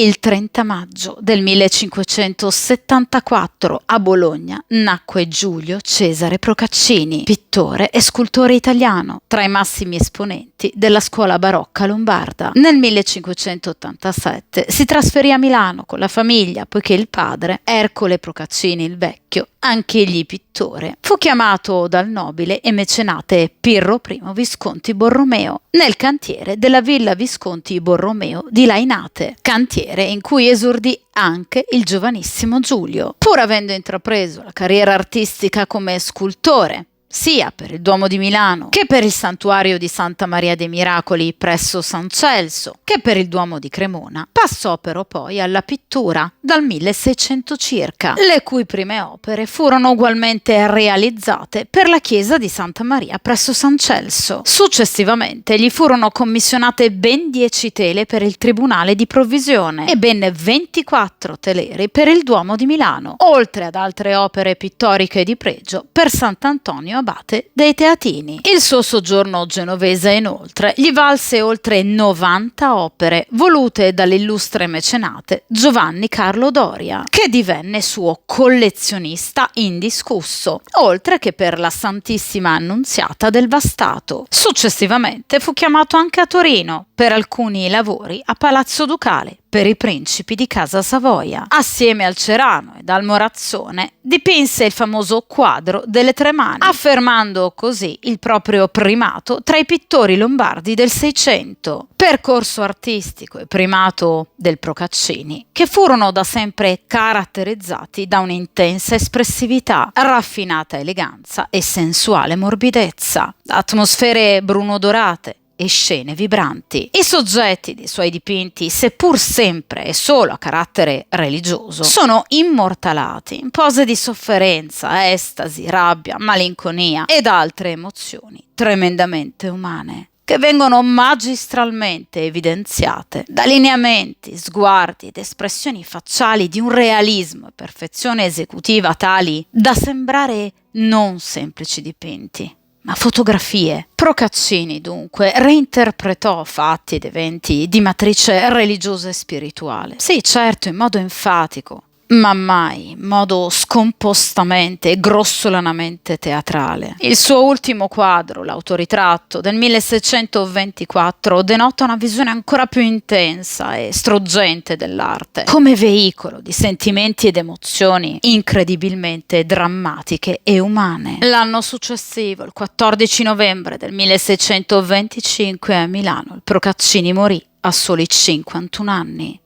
Il 30 maggio del 1574 a Bologna nacque Giulio Cesare Procaccini, pittore e scultore italiano, tra i massimi esponenti della scuola barocca lombarda. Nel 1587 si trasferì a Milano con la famiglia poiché il padre, Ercole Procaccini il Vecchio, anch'egli pittore, fu chiamato dal nobile e mecenate Pirro I Visconti Borromeo nel cantiere della Villa Visconti Borromeo di Lainate, cantiere in cui esordì anche il giovanissimo Giulio, pur avendo intrapreso la carriera artistica come scultore, sia per il Duomo di Milano che per il santuario di Santa Maria dei Miracoli presso San Celso che per il Duomo di Cremona. Passò però poi alla pittura dal 1600 circa, le cui prime opere furono ugualmente realizzate per la chiesa di Santa Maria presso San Celso. Successivamente gli furono commissionate ben 10 tele per il Tribunale di Provvisione e ben 24 teleri per il Duomo di Milano, oltre ad altre opere pittoriche di pregio per Sant'Antonio Abate dei Teatini. Il suo soggiorno genovese inoltre gli valse oltre 90 opere volute dall'illustre mecenate Giovanni Carlo Doria, che divenne suo collezionista indiscusso, oltre che per la Santissima Annunziata del Vastato. Successivamente fu chiamato anche a Torino per alcuni lavori a Palazzo Ducale per i principi di Casa Savoia. Assieme al Cerano ed al Morazzone dipinse il famoso quadro delle Tre Mani, affermando così il proprio primato tra i pittori lombardi del Seicento. Percorso artistico e primato del Procaccini, che furono da sempre caratterizzati da un'intensa espressività, raffinata eleganza e sensuale morbidezza, atmosfere bruno-dorate e scene vibranti. I soggetti dei suoi dipinti, seppur sempre e solo a carattere religioso, sono immortalati in pose di sofferenza, estasi, rabbia, malinconia ed altre emozioni tremendamente umane, che vengono magistralmente evidenziate da lineamenti, sguardi ed espressioni facciali di un realismo e perfezione esecutiva tali da sembrare non semplici dipinti, ma fotografie. Procaccini dunque reinterpretò fatti ed eventi di matrice religiosa e spirituale. Sì, certo, in modo enfatico, ma mai in modo scompostamente e grossolanamente teatrale. Il suo ultimo quadro, l'autoritratto del 1624, denota una visione ancora più intensa e struggente dell'arte, come veicolo di sentimenti ed emozioni incredibilmente drammatiche e umane. L'anno successivo, il 14 novembre del 1625 a Milano, il Procaccini morì a soli 51 anni.